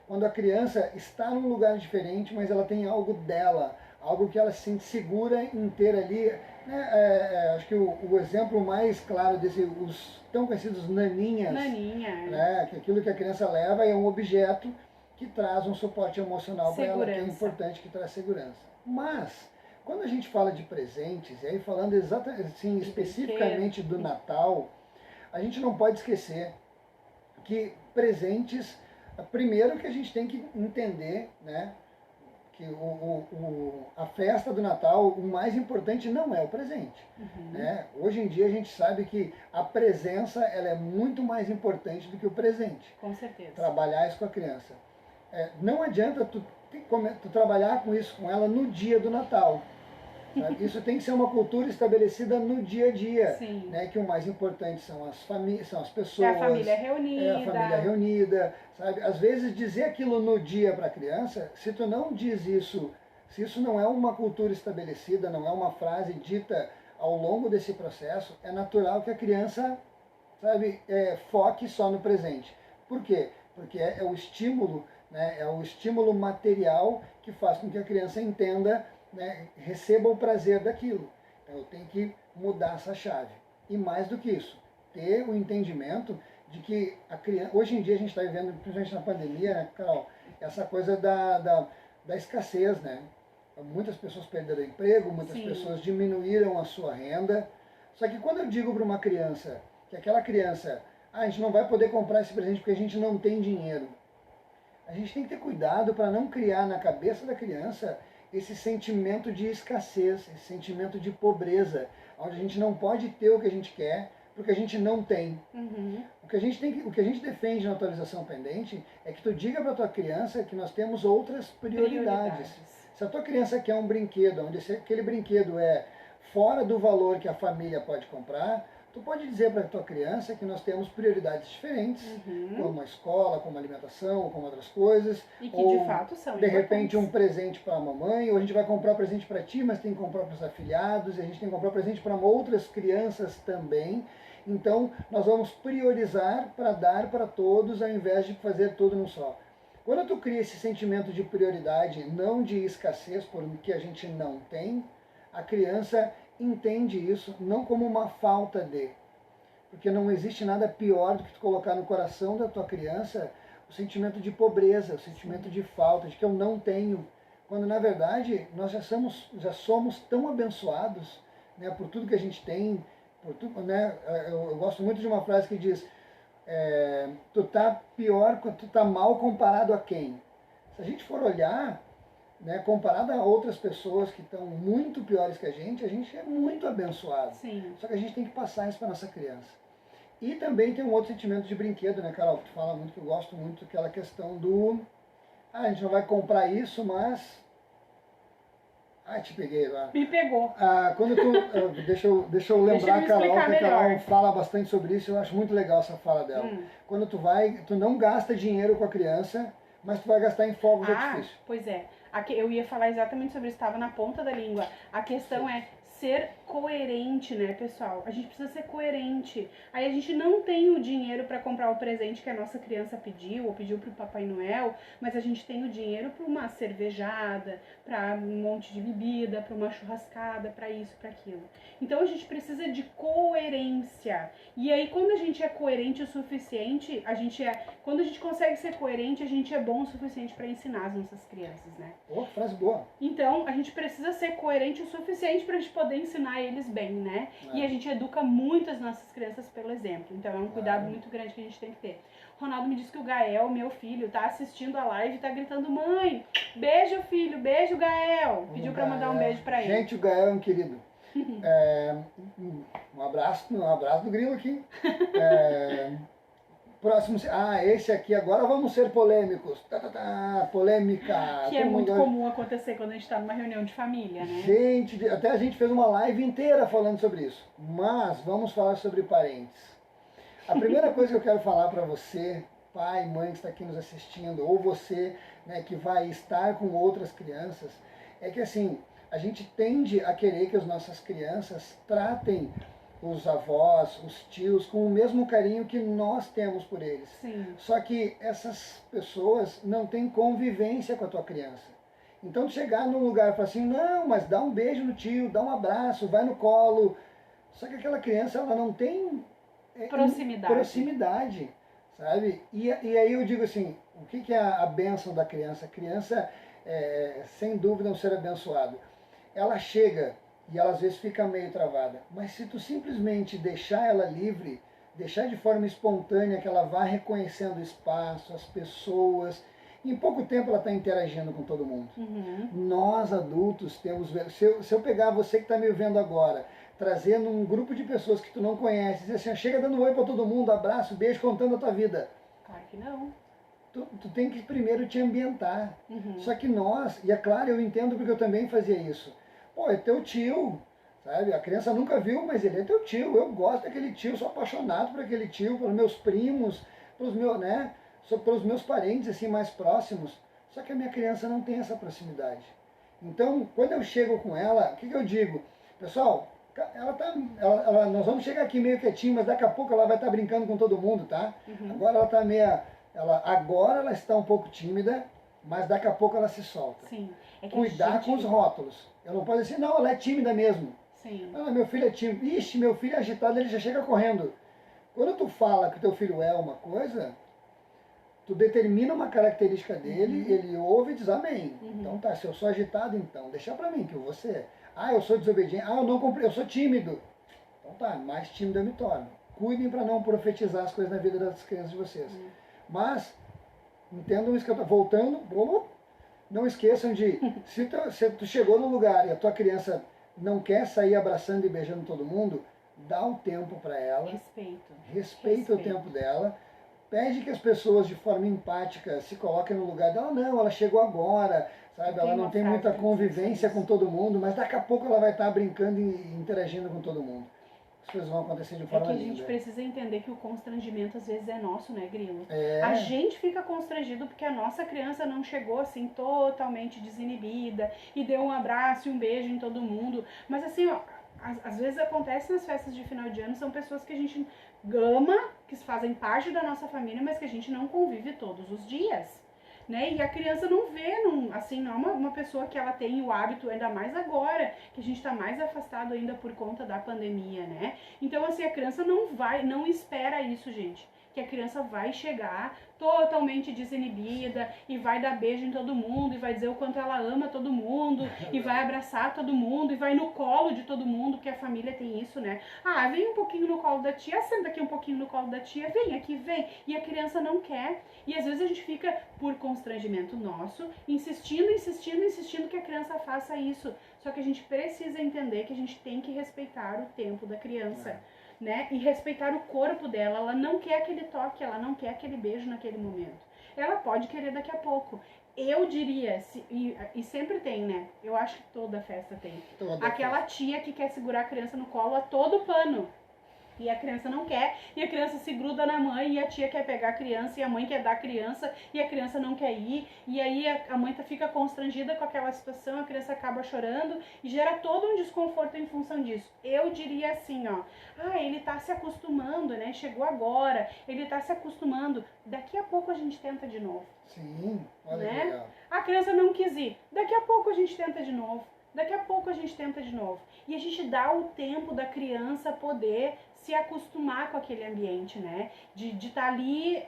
Quando a criança está num lugar diferente, mas ela tem algo dela, algo que ela se sente segura em ter ali. Acho que o exemplo mais claro os tão conhecidos naninhas, né, que aquilo que a criança leva é um objeto que traz um suporte emocional para ela, que é importante, que traz segurança. Mas, quando a gente fala de presentes, e aí falando exatamente, assim, especificamente do Natal, a gente não pode esquecer que presentes, primeiro que a gente tem que entender, né, que a festa do Natal, o mais importante não é o presente. Né? Hoje em dia a gente sabe que a presença ela é muito mais importante do que o presente. Com certeza. Trabalhar isso com a criança. Não adianta tu trabalhar com isso com ela no dia do Natal. Sabe? Isso tem que ser uma cultura estabelecida no dia a dia. Sim. Né? Que o mais importante são as famílias, são as pessoas. É a família reunida. A família reunida. Sabe? Às vezes dizer aquilo no dia para a criança, se tu não diz isso, se isso não é uma cultura estabelecida, não é uma frase dita ao longo desse processo, é natural que a criança, sabe, foque só no presente. Por quê? Porque é o estímulo, né? É o estímulo material que faz com que a criança entenda, né, receba o prazer daquilo. Então eu tenho que mudar essa chave. E mais do que isso, ter o entendimento de que a criança, hoje em dia a gente está vivendo, principalmente na pandemia, né, Carol, essa coisa da escassez, né? Muitas pessoas perderam emprego, muitas pessoas diminuíram a sua renda. Só que quando eu digo para uma criança que aquela criança, a gente não vai poder comprar esse presente porque a gente não tem dinheiro, a gente tem que ter cuidado para não criar na cabeça da criança esse sentimento de escassez, esse sentimento de pobreza, onde a gente não pode ter o que a gente quer, porque a gente não tem. O que a gente defende na atualização pendente é que tu diga para a tua criança que nós temos outras prioridades. Se a tua criança quer um brinquedo, onde aquele brinquedo é fora do valor que a família pode comprar, tu pode dizer para a tua criança que nós temos prioridades diferentes, como a escola, como a alimentação, como outras coisas. E que de fato são de repente um presente para a mamãe, ou a gente vai comprar presente para ti, mas tem que comprar para os afilhados, e a gente tem que comprar presente para outras crianças também. Então nós vamos priorizar para dar para todos, ao invés de fazer tudo num só. Quando tu cria esse sentimento de prioridade, não de escassez, porque a gente não tem, a criança entende isso não como uma falta de. Porque não existe nada pior do que tu colocar no coração da tua criança o sentimento de pobreza, o sentimento de falta, de que eu não tenho. Quando na verdade nós já somos tão abençoados, né, por tudo que a gente tem. Por tudo, né, eu gosto muito de uma frase que diz, tu tá pior, tu tá mal comparado a quem? Se a gente for olhar, né, comparado a outras pessoas que estão muito piores que a gente é muito abençoado. Sim. Só que a gente tem que passar isso para nossa criança. E também tem um outro sentimento de brinquedo, né, Carol? Que tu fala muito, que eu gosto muito, aquela questão do... a gente não vai comprar isso, mas... te peguei agora. Me pegou. Quando tu... deixa eu lembrar a Carol, que a Carol fala bastante sobre isso, eu acho muito legal essa fala dela. Quando tu não gasta dinheiro com a criança, mas tu vai gastar em fogos de artifício. Pois é. Aqui, eu ia falar exatamente sobre isso, estava na ponta da língua. A questão é ser coerente, né, pessoal? A gente precisa ser coerente. Aí a gente não tem o dinheiro para comprar o presente que a nossa criança pediu, ou pediu pro Papai Noel, mas a gente tem o dinheiro para uma cervejada, para um monte de bebida, para uma churrascada, para isso, para aquilo. Então a gente precisa de coerência. E aí quando a gente é coerente o suficiente, quando a gente consegue ser coerente, a gente é bom o suficiente para ensinar as nossas crianças, né? Oh, frase boa. Então, a gente precisa ser coerente o suficiente pra gente poder ensinar eles bem, né? E a gente educa muito as nossas crianças pelo exemplo. Então, é um cuidado muito grande que a gente tem que ter. Ronaldo me disse que o Gael, meu filho, tá assistindo a live e tá gritando: mãe, beijo, filho, beijo, Gael. Pediu pra mandar um beijo pra ele. Gente, o Gael é um querido. Um abraço do Grilo aqui. Próximo. Esse aqui, agora vamos ser polêmicos. Polêmica. Que é muito comum acontecer quando a gente está numa reunião de família, né? Gente, até a gente fez uma live inteira falando sobre isso. Mas vamos falar sobre parentes. A primeira coisa que eu quero falar para você, pai, mãe que está aqui nos assistindo, ou você, né, que vai estar com outras crianças, é que assim, a gente tende a querer que as nossas crianças tratem os avós, os tios, com o mesmo carinho que nós temos por eles. Sim. Só que essas pessoas não têm convivência com a tua criança. Então, chegar num lugar e falar assim, não, mas dá um beijo no tio, dá um abraço, vai no colo. Só que aquela criança, ela não tem proximidade, sabe? E aí eu digo assim, o que é a bênção da criança? A criança é, sem dúvida, um ser abençoado. Ela chega e ela às vezes fica meio travada. Mas se tu simplesmente deixar ela livre, deixar de forma espontânea que ela vá reconhecendo o espaço, as pessoas, em pouco tempo ela está interagindo com todo mundo. Uhum. Nós adultos temos... Se eu pegar você que está me vendo agora, trazendo um grupo de pessoas que tu não conheces, e assim, chega dando oi para todo mundo, abraço, beijo, contando a tua vida. Claro que não. Tu tem que primeiro te ambientar. Uhum. Só que nós, e é claro, eu entendo porque eu também fazia isso. Pô, é teu tio, sabe? A criança nunca viu, mas ele é teu tio. Eu gosto daquele tio, sou apaixonado por aquele tio, pelos meus primos, pelos meus, né? Pelos meus parentes assim mais próximos. Só que a minha criança não tem essa proximidade. Então, quando eu chego com ela, o que eu digo? Pessoal, nós vamos chegar aqui meio quietinho, mas daqui a pouco ela vai estar brincando com todo mundo, tá? Uhum. Agora ela está agora ela está um pouco tímida, mas daqui a pouco ela se solta. Sim. É que Cuidar com os rótulos. Eu não posso dizer, não, ela é tímida mesmo. Sim. Ah, meu filho é tímido. Ixi, meu filho é agitado, ele já chega correndo. Quando tu fala que teu filho é uma coisa, tu determina uma característica dele, ele ouve e diz amém. Então tá, se eu sou agitado, então deixa pra mim que eu vou ser. Ah, eu sou desobediente. Ah, eu sou tímido. Então tá, mais tímido eu me torno. Cuidem para não profetizar as coisas na vida das crianças de vocês. Mas, entendam isso que eu tô voltando, não esqueçam de, se tu chegou num lugar e a tua criança não quer sair abraçando e beijando todo mundo, dá um tempo para ela. Respeita o tempo dela. Pede que as pessoas de forma empática se coloquem no lugar dela. Não, ela chegou agora, sabe? Ela não tem muita convivência com todo mundo, mas daqui a pouco ela vai estar brincando e interagindo com todo mundo. As coisas vão acontecer de forma linda. É que a gente precisa entender que o constrangimento às vezes é nosso, né, Grilo? É. A gente fica constrangido porque a nossa criança não chegou assim totalmente desinibida e deu um abraço e um beijo em todo mundo. Mas assim, ó, às vezes acontece nas festas de final de ano, são pessoas que a gente ama, que fazem parte da nossa família, mas que a gente não convive todos os dias. Né? E a criança não vê, não é uma pessoa que ela tem o hábito, ainda mais agora, que a gente está mais afastado ainda por conta da pandemia, né? Então, assim, a criança não espera isso, gente. Que a criança vai chegar totalmente desinibida e vai dar beijo em todo mundo e vai dizer o quanto ela ama todo mundo e vai abraçar todo mundo e vai no colo de todo mundo, que a família tem isso, né? Ah, vem um pouquinho no colo da tia, senta aqui um pouquinho no colo da tia, vem aqui, vem. E a criança não quer. E às vezes a gente fica, por constrangimento nosso, insistindo que a criança faça isso. Só que a gente precisa entender que a gente tem que respeitar o tempo da criança. Né? E respeitar o corpo dela. Ela não quer aquele toque, ela não quer aquele beijo naquele momento. Ela pode querer daqui a pouco. Eu diria, e sempre tem, né? Eu acho que toda festa tem. Aquela tia que quer segurar a criança no colo a todo pano. E a criança não quer, e a criança se gruda na mãe, e a tia quer pegar a criança, e a mãe quer dar a criança, e a criança não quer ir, e aí a mãe fica constrangida com aquela situação, a criança acaba chorando, e gera todo um desconforto em função disso. Eu diria assim, ó, ele tá se acostumando, né, chegou agora, ele tá se acostumando, daqui a pouco a gente tenta de novo. Sim, olha que Né? legal. A criança não quis ir, daqui a pouco a gente tenta de novo. Daqui a pouco a gente tenta de novo. E a gente dá o tempo da criança poder se acostumar com aquele ambiente, né? De estar ali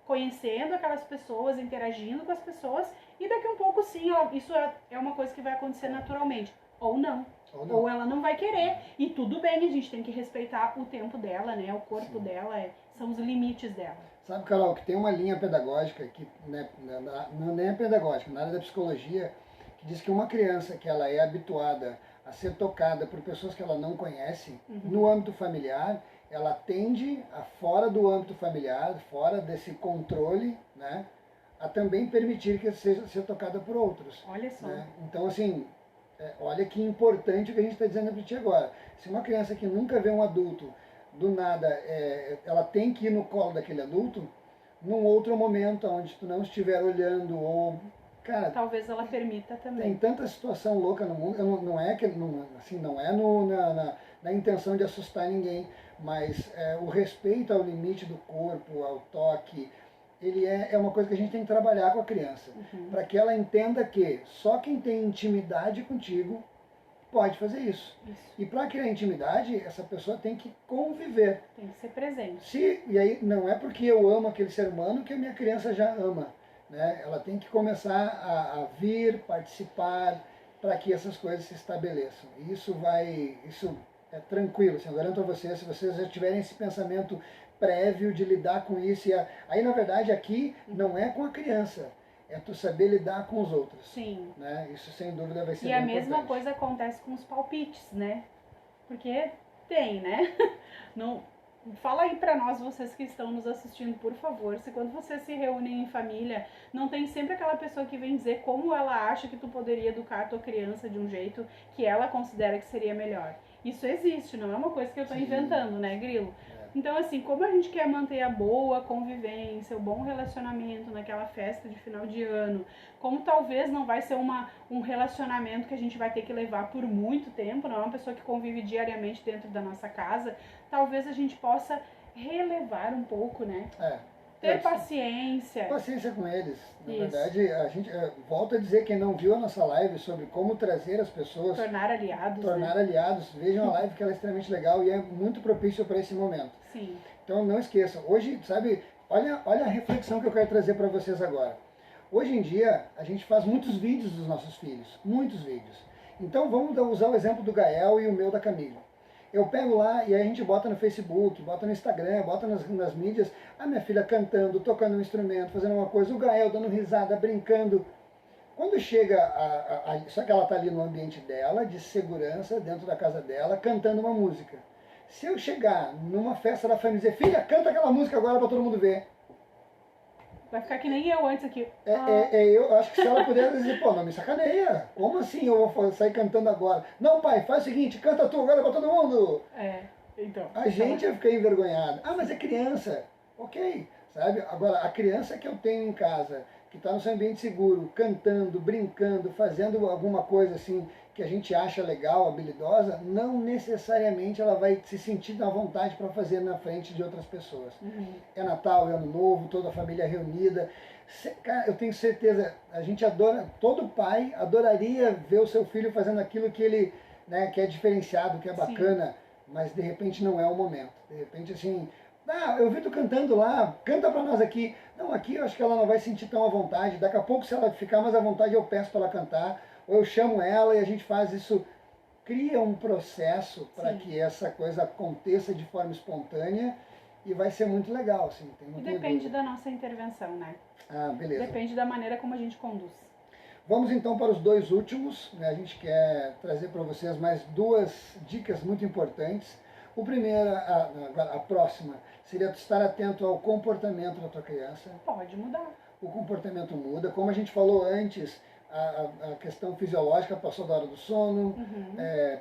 conhecendo aquelas pessoas, interagindo com as pessoas. E daqui a um pouco, sim, isso é uma coisa que vai acontecer naturalmente. Ou não. Ou ela não vai querer. E tudo bem, a gente tem que respeitar o tempo dela, né? O corpo dela, são os limites dela. Sabe, Carol, que tem uma linha pedagógica, que né, não é pedagógica, na área da psicologia, que diz que uma criança que ela é habituada a ser tocada por pessoas que ela não conhece, no âmbito familiar, ela tende a, fora do âmbito familiar, fora desse controle, né, a também permitir que seja ser tocada por outros. Olha só. Né? Então, assim, olha que importante o que a gente está dizendo para ti agora. Se uma criança que nunca vê um adulto, do nada, ela tem que ir no colo daquele adulto, num outro momento, onde tu não estiver olhando ou... Cara, talvez ela permita também. Tem tanta situação louca no mundo, não é que assim, não é na intenção de assustar ninguém, mas o respeito ao limite do corpo, ao toque, ele é uma coisa que a gente tem que trabalhar com a criança, para que ela entenda que só quem tem intimidade contigo pode fazer isso. E para criar intimidade, essa pessoa tem que conviver. Tem que ser presente. E aí não é porque eu amo aquele ser humano que a minha criança já ama. Né? Ela tem que começar a vir, participar, para que essas coisas se estabeleçam. E isso é tranquilo, assim, eu garanto a vocês, se vocês já tiverem esse pensamento prévio de lidar com isso, aí na verdade aqui não é com a criança, é tu saber lidar com os outros. Sim. Né? Isso sem dúvida vai ser bem importante. E a mesma coisa acontece com os palpites, né? Porque tem, né? Não... Fala aí pra nós, vocês que estão nos assistindo, por favor, se quando vocês se reúnem em família, não tem sempre aquela pessoa que vem dizer como ela acha que tu poderia educar a tua criança de um jeito que ela considera que seria melhor. Isso existe, não é uma coisa que eu tô inventando, né, Grilo? Então, assim, como a gente quer manter a boa convivência, o bom relacionamento naquela festa de final de ano, como talvez não vai ser um relacionamento que a gente vai ter que levar por muito tempo, não é uma pessoa que convive diariamente dentro da nossa casa, talvez a gente possa relevar um pouco, né? Ter paciência. Paciência com eles. Na verdade, a gente volta a dizer, quem não viu a nossa live sobre como trazer as pessoas... Tornar aliados. Aliados. Vejam a live que ela é extremamente legal e é muito propício para esse momento. Sim. Então não esqueçam. Hoje, sabe, olha a reflexão que eu quero trazer para vocês agora. Hoje em dia, a gente faz muitos vídeos dos nossos filhos. Muitos vídeos. Então vamos usar o exemplo do Gael e o meu da Camila. Eu pego lá e aí a gente bota no Facebook, bota no Instagram, bota nas mídias, a minha filha cantando, tocando um instrumento, fazendo uma coisa, o Gael dando risada, brincando. Quando chega, só que ela está ali no ambiente dela, de segurança, dentro da casa dela, cantando uma música. Se eu chegar numa festa da família e dizer, filha, canta aquela música agora para todo mundo ver. Vai ficar que nem eu antes aqui. Eu acho que se ela puder dizer, pô, não me sacaneia. Como assim eu vou sair cantando agora? Não, pai, faz o seguinte, canta tu agora pra todo mundo. Então. A gente vai ficar envergonhado. Mas é criança. Ok, sabe? Agora, a criança que eu tenho em casa, que está no seu ambiente seguro, cantando, brincando, fazendo alguma coisa assim que a gente acha legal, habilidosa, não necessariamente ela vai se sentir à vontade para fazer na frente de outras pessoas. É Natal, é Ano Novo, toda a família reunida. Cara, eu tenho certeza, a gente adora, todo pai adoraria ver o seu filho fazendo aquilo que ele, né, que é diferenciado, que é bacana, mas de repente não é o momento. De repente assim, eu vi tu cantando lá, canta pra nós aqui. Não, aqui eu acho que ela não vai sentir tão à vontade. Daqui a pouco, se ela ficar mais à vontade, eu peço para ela cantar. Ou eu chamo ela e a gente faz isso. Cria um processo para que essa coisa aconteça de forma espontânea e vai ser muito legal. Assim, e depende da nossa intervenção, né? Beleza. Depende da maneira como a gente conduz. Vamos então para os dois últimos. Né? A gente quer trazer para vocês mais duas dicas muito importantes. O primeiro, a próxima, seria estar atento ao comportamento da tua criança. Pode mudar. O comportamento muda. Como a gente falou antes, a questão fisiológica passou da hora do sono,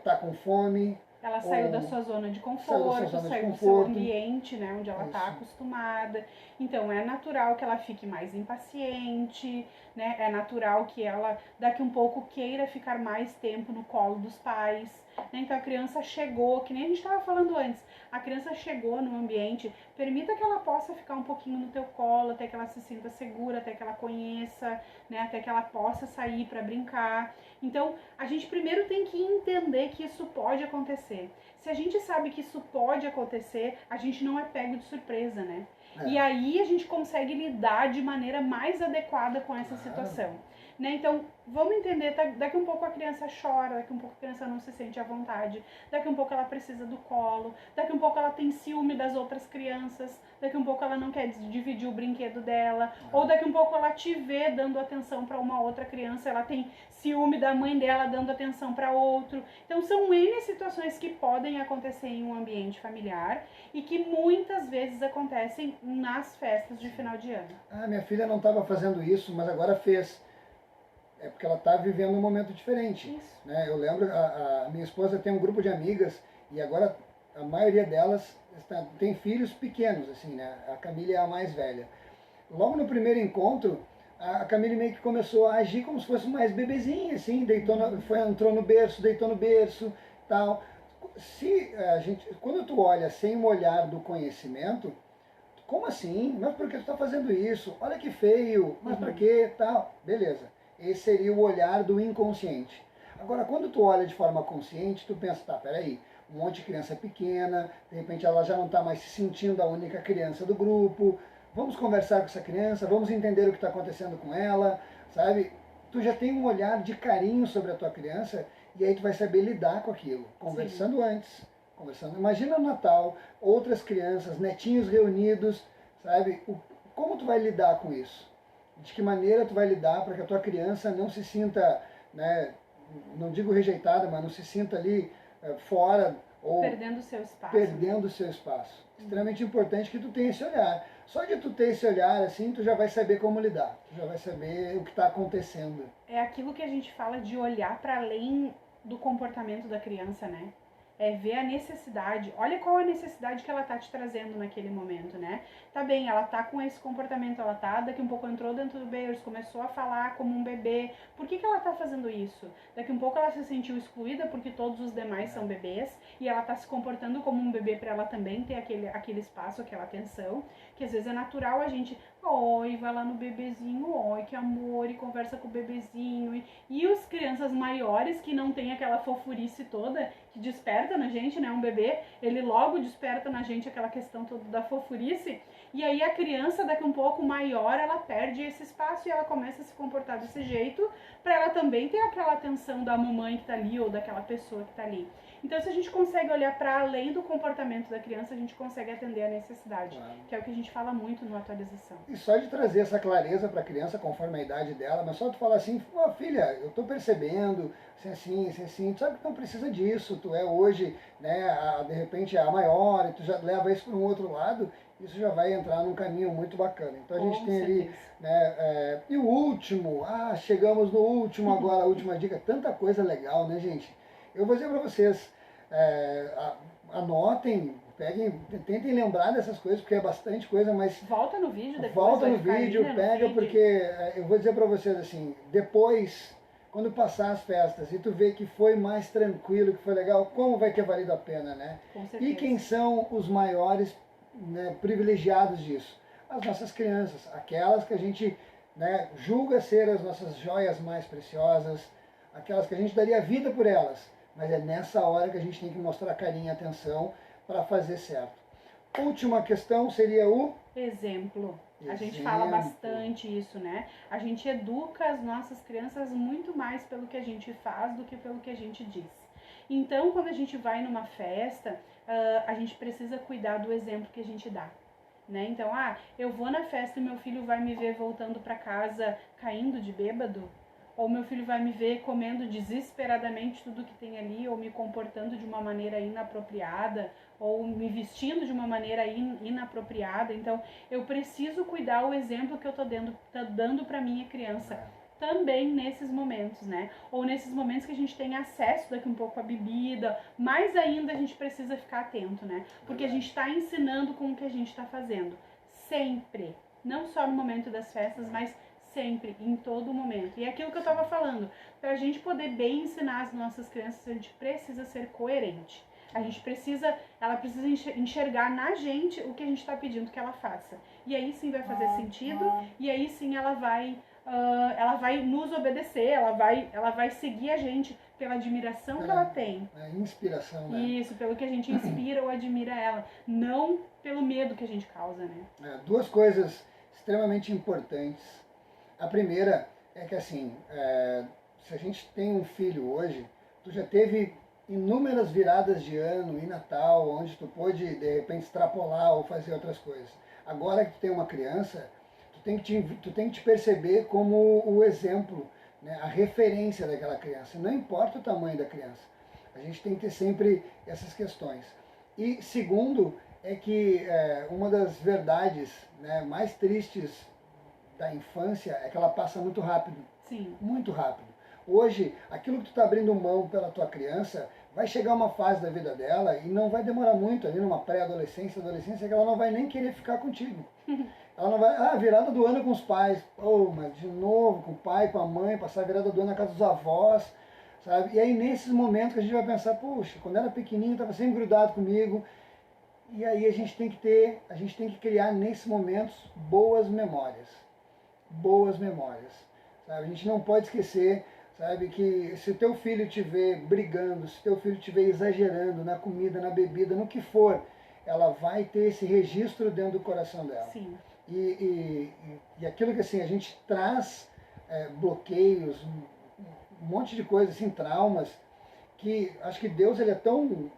tá com fome, Ela saiu da sua zona de conforto, saiu do seu ambiente, né, onde ela está acostumada. Então, é natural que ela fique mais impaciente, né? É natural que ela, daqui um pouco, queira ficar mais tempo no colo dos pais. Né? Então, a criança chegou, que nem a gente estava falando antes, a criança chegou no ambiente, permita que ela possa ficar um pouquinho no teu colo, até que ela se sinta segura, até que ela conheça, né? Até que ela possa sair para brincar. Então, a gente primeiro tem que entender que isso pode acontecer. Se a gente sabe que isso pode acontecer, a gente não é pego de surpresa, né? E aí a gente consegue lidar de maneira mais adequada com essa situação. Né? Então, vamos entender, daqui um pouco a criança chora, daqui um pouco a criança não se sente à vontade, daqui um pouco ela precisa do colo, daqui um pouco ela tem ciúme das outras crianças, daqui um pouco ela não quer dividir o brinquedo dela, ou daqui um pouco ela te vê dando atenção para uma outra criança, ela tem ciúme da mãe dela dando atenção para outro. Então, são N situações que podem acontecer em um ambiente familiar e que muitas vezes acontecem nas festas de final de ano. Ah, minha filha não estava fazendo isso, mas agora fez. É porque ela está vivendo um momento diferente. Né? Eu lembro, a minha esposa tem um grupo de amigas e agora a maioria delas tem filhos pequenos, assim, né? A Camille é a mais velha. Logo no primeiro encontro, a Camille meio que começou a agir como se fosse mais bebezinha, assim, entrou no berço, tal. Quando tu olha sem o olhar do conhecimento, como assim? Mas por que tu está fazendo isso? Olha que feio, mas para quê? Tal. Beleza. Esse seria o olhar do inconsciente. Agora, quando tu olha de forma consciente, tu pensa, tá, peraí, um monte de criança pequena, de repente ela já não está mais se sentindo a única criança do grupo, vamos conversar com essa criança, vamos entender o que está acontecendo com ela, sabe? Tu já tem um olhar de carinho sobre a tua criança e aí tu vai saber lidar com aquilo, conversando antes. Imagina no Natal, outras crianças, netinhos reunidos, sabe? Como tu vai lidar com isso? De que maneira tu vai lidar para que a tua criança não se sinta, né, não digo rejeitada, mas não se sinta ali fora ou perdendo o seu espaço. Perdendo o seu espaço. Extremamente importante que tu tenha esse olhar. Só de tu ter esse olhar assim, tu já vai saber como lidar. Tu já vai saber o que está acontecendo. É aquilo que a gente fala de olhar para além do comportamento da criança, né? É ver a necessidade, olha qual a necessidade que ela tá te trazendo naquele momento, né? Tá bem, ela tá com esse comportamento, ela tá, daqui um pouco entrou dentro do berço, começou a falar como um bebê. Por que ela tá fazendo isso? Daqui um pouco ela se sentiu excluída porque todos os demais são bebês e ela tá se comportando como um bebê para ela também ter aquele espaço, aquela atenção, que às vezes é natural a gente, oi, vai lá no bebezinho, oi, que amor, e conversa com o bebezinho. E os crianças maiores que não tem aquela fofurice toda, que desperta na gente, né? Um bebê, ele logo desperta na gente aquela questão toda da fofurice. E aí a criança, daqui um pouco maior, ela perde esse espaço e ela começa a se comportar desse jeito para ela também ter aquela atenção da mamãe que tá ali ou daquela pessoa que tá ali. Então, se a gente consegue olhar para além do comportamento da criança, a gente consegue atender a necessidade, que é o que a gente fala muito no Atualização. E só de trazer essa clareza para a criança, conforme a idade dela, mas só tu falar assim, filha, eu estou percebendo, assim, tu sabe que não precisa disso, tu é hoje, né, de repente a maior, e tu já leva isso para um outro lado, isso já vai entrar num caminho muito bacana. Então a gente tem ali, né, e o último, chegamos no último agora, a última dica, tanta coisa legal, né, gente? Eu vou dizer para vocês, anotem, tentem lembrar dessas coisas, porque é bastante coisa, mas... Volta no vídeo depois. Volta no vídeo, pega, porque eu vou dizer para vocês assim, depois, quando passar as festas e tu vê que foi mais tranquilo, que foi legal, como vai ter valido a pena, né? Com certeza. E quem são os maiores, né, privilegiados disso? As nossas crianças, aquelas que a gente, né, julga ser as nossas joias mais preciosas, aquelas que a gente daria vida por elas. Mas é nessa hora que a gente tem que mostrar carinho e atenção para fazer certo. Última questão seria o... Exemplo. A gente fala bastante isso, né? A gente educa as nossas crianças muito mais pelo que a gente faz do que pelo que a gente diz. Então, quando a gente vai numa festa, a gente precisa cuidar do exemplo que a gente dá. Né? Então, eu vou na festa e meu filho vai me ver voltando para casa caindo de bêbado, ou meu filho vai me ver comendo desesperadamente tudo que tem ali, ou me comportando de uma maneira inapropriada, ou me vestindo de uma maneira inapropriada. Então, eu preciso cuidar o exemplo que eu tô dando para minha criança. também nesses momentos, né? Ou nesses momentos que a gente tem acesso daqui um pouco à bebida, mais ainda a gente precisa ficar atento, né? Porque a gente está ensinando com o que a gente está fazendo. Sempre. Não só no momento das festas, mas sempre, em todo momento. E é aquilo que eu estava falando, para a gente poder bem ensinar as nossas crianças, a gente precisa ser coerente. Ela precisa enxergar na gente o que a gente está pedindo que ela faça. E aí sim vai fazer sentido, e aí sim ela vai nos obedecer, ela vai seguir a gente pela admiração que ela tem. Inspiração, né? Isso, pelo que a gente inspira ou admira ela, não pelo medo que a gente causa, né? Duas coisas extremamente importantes. A primeira é que, assim, se a gente tem um filho hoje, tu já teve inúmeras viradas de ano e Natal, onde tu pôde, de repente, extrapolar ou fazer outras coisas. Agora que tu tem uma criança, tu tem que te perceber como o exemplo, né, a referência daquela criança. Não importa o tamanho da criança. A gente tem que ter sempre essas questões. E segundo, é que uma das verdades, né, mais tristes da infância é que ela passa muito rápido. Sim. Muito rápido. Hoje, aquilo que tu está abrindo mão pela tua criança, vai chegar uma fase da vida dela e não vai demorar muito, ali numa pré-adolescência, adolescência, que ela não vai nem querer ficar contigo. Ela não vai, virada do ano com os pais, mas de novo, com o pai, com a mãe, passar a virada do ano na casa dos avós, sabe? E aí nesses momentos que a gente vai pensar, puxa, quando era pequenininho, estava sempre grudado comigo. E aí a gente tem que criar nesses momentos boas memórias. Boas memórias. Sabe? A gente não pode esquecer, sabe, que se teu filho te vê brigando, se teu filho te vê exagerando na comida, na bebida, no que for, ela vai ter esse registro dentro do coração dela. Sim. E aquilo que assim, a gente traz bloqueios, um monte de coisas, assim, traumas, que acho que Deus ele é tão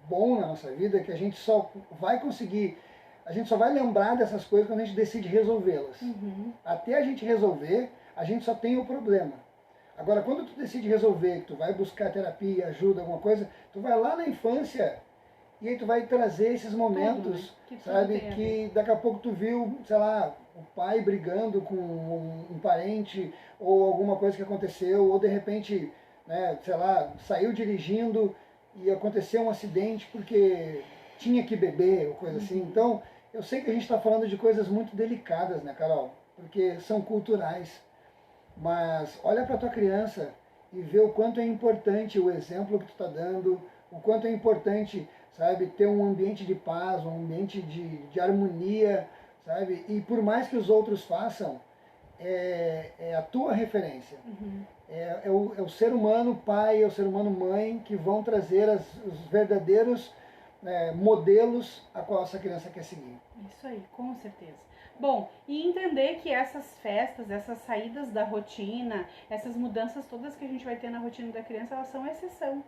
bom na nossa vida que a gente só vai conseguir, a gente só vai lembrar dessas coisas quando a gente decide resolvê-las. Uhum. Até a gente resolver, a gente só tem o problema. Agora, quando tu decide resolver, que tu vai buscar terapia, ajuda, alguma coisa, tu vai lá na infância e aí tu vai trazer esses momentos, tudo, né? sabe, que daqui a pouco tu viu, sei lá, o pai brigando com um parente ou alguma coisa que aconteceu, ou de repente, né, sei lá, saiu dirigindo e aconteceu um acidente porque tinha que beber, ou coisa assim. Então, eu sei que a gente está falando de coisas muito delicadas, né, Carol? Porque são culturais. Mas olha para tua criança e vê o quanto é importante o exemplo que tu está dando, o quanto é importante, sabe, ter um ambiente de paz, um ambiente de harmonia, sabe? E por mais que os outros façam, é a tua referência. Uhum. É o ser humano pai, é o ser humano mãe que vão trazer os verdadeiros modelos a qual essa criança quer seguir. Isso aí, com certeza. Bom, e entender que essas festas, essas saídas da rotina, essas mudanças todas que a gente vai ter na rotina da criança, elas são exceção,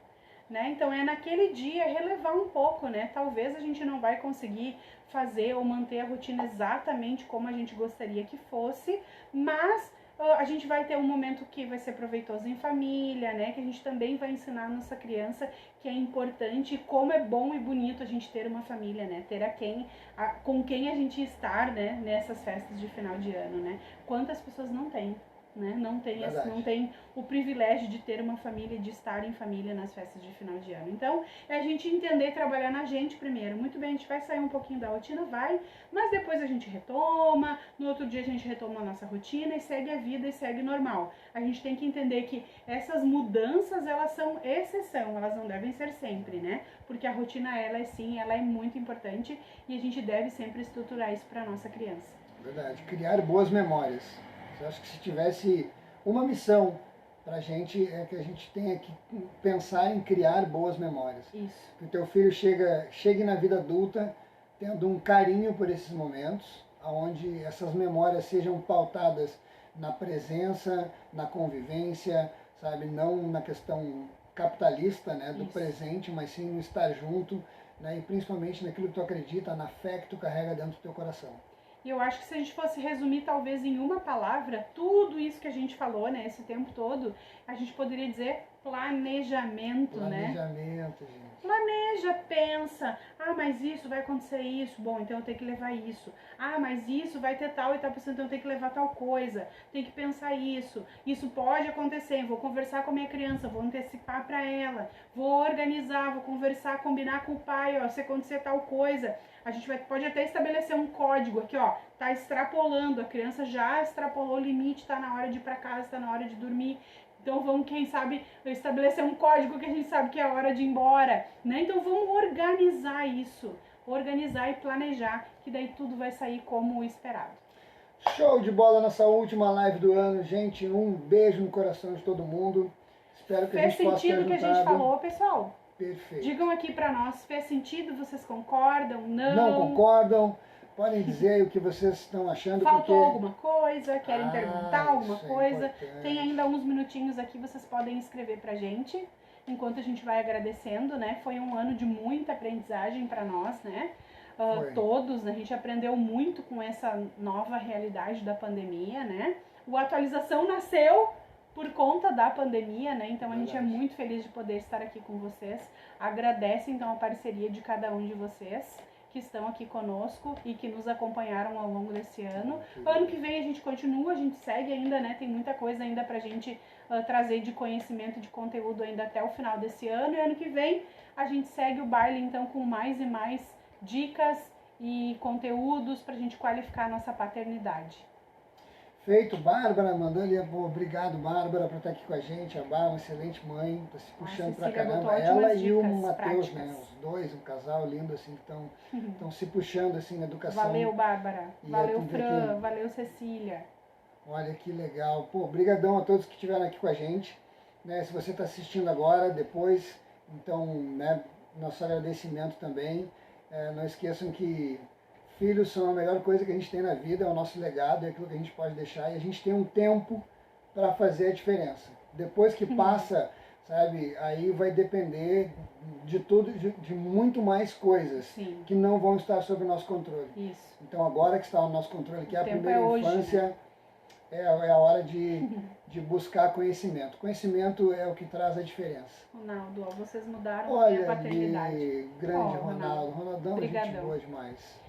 né? Então é naquele dia relevar um pouco, né? Talvez a gente não vai conseguir fazer ou manter a rotina exatamente como a gente gostaria que fosse, mas a gente vai ter um momento que vai ser proveitoso em família, né? Que a gente também vai ensinar a nossa criança que é importante, como é bom e bonito a gente ter uma família, né? Ter com quem a gente estar, né? Nessas festas de final de ano, né? Quantas pessoas não têm, né? Não tem o privilégio de ter uma família, de estar em família nas festas de final de ano. Então, é a gente entender e trabalhar na gente primeiro. Muito bem, a gente vai sair um pouquinho da rotina, mas depois a gente retoma, no outro dia a gente retoma a nossa rotina e segue a vida e segue normal. A gente tem que entender que essas mudanças, elas são exceção, elas não devem ser sempre, né? Porque a rotina, ela é muito importante e a gente deve sempre estruturar isso para nossa criança. Verdade, criar boas memórias. Eu acho que se tivesse uma missão para a gente, é que a gente tenha que pensar em criar boas memórias. Isso. Que o teu filho chegue na vida adulta tendo um carinho por esses momentos, onde essas memórias sejam pautadas na presença, na convivência, sabe, não na questão capitalista, né, do presente, mas sim no estar junto, né, e principalmente naquilo que tu acredita, na fé que tu carrega dentro do teu coração. E eu acho que se a gente fosse resumir talvez em uma palavra, tudo isso que a gente falou, né, esse tempo todo, a gente poderia dizer planejamento, né? Planejamento, gente. Planeja, pensa, mas isso vai acontecer isso, bom, então eu tenho que levar isso. Mas isso vai ter tal e tal pessoa, então eu tenho que levar tal coisa. Tem que pensar isso. Isso pode acontecer, vou conversar com a minha criança, vou antecipar para ela, vou organizar, vou conversar, combinar com o pai, ó, se acontecer tal coisa. A gente pode até estabelecer um código aqui, ó, tá extrapolando, a criança já extrapolou o limite, tá na hora de ir para casa, tá na hora de dormir. Então vamos, quem sabe, estabelecer um código que a gente sabe que é a hora de ir embora, né? Então vamos organizar isso, organizar e planejar, que daí tudo vai sair como esperado. Show de bola nessa última live do ano, gente. Um beijo no coração de todo mundo. Espero que a gente possa ter ajudado. Fez sentido o que a gente falou, pessoal? Perfeito. Digam aqui pra nós, fez sentido? Vocês concordam? Não? Não concordam? Podem dizer aí o que vocês estão achando. Faltou alguma coisa? Querem perguntar alguma coisa? Importante. Tem ainda uns minutinhos aqui, vocês podem escrever pra gente, enquanto a gente vai agradecendo, né? Foi um ano de muita aprendizagem pra nós, né? Todos, a gente aprendeu muito com essa nova realidade da pandemia, né? O Atualização nasceu por conta da pandemia, né? Então a gente é muito feliz de poder estar aqui com vocês. Agradece então a parceria de cada um de vocês que estão aqui conosco e que nos acompanharam ao longo desse ano. Ano que vem a gente continua, a gente segue ainda, né? Tem muita coisa ainda pra gente trazer de conhecimento, de conteúdo ainda até o final desse ano. E ano que vem a gente segue o baile então com mais e mais dicas e conteúdos pra gente qualificar a nossa paternidade. Feito, Bárbara, mandando obrigado, Bárbara, por estar aqui com a gente. A Bárbara, uma excelente mãe, está se puxando pra caramba. Ela e o Matheus, né? Os dois, um casal lindo, assim, que estão se puxando, assim, na educação. Valeu, Bárbara. E valeu, Fran. Valeu, Cecília. Olha que legal. Pô, brigadão a todos que estiveram aqui com a gente. Né? Se você está assistindo agora, depois, então, né, nosso agradecimento também. Não esqueçam que filhos são a melhor coisa que a gente tem na vida, é o nosso legado, é aquilo que a gente pode deixar, e a gente tem um tempo para fazer a diferença. Depois que passa, sabe, aí vai depender de tudo, de muito mais coisas. Sim. Que não vão estar sob o nosso controle. Isso. Então agora que está no nosso controle, que é a primeira hoje, infância, né? é a hora de buscar conhecimento. Conhecimento é o que traz a diferença. Ronaldo, vocês mudaram a minha paternidade. Grande Ronaldo. Ronaldão, Obrigadão. Gente boa demais.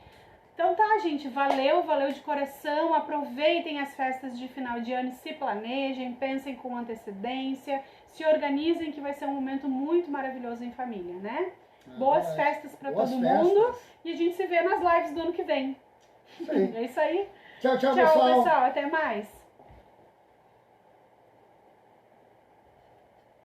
Então tá, gente, valeu de coração, aproveitem as festas de final de ano, se planejem, pensem com antecedência, se organizem que vai ser um momento muito maravilhoso em família, né? Boas festas para todo mundo e a gente se vê nas lives do ano que vem. Isso aí. É isso aí. Tchau, tchau, pessoal. Até mais.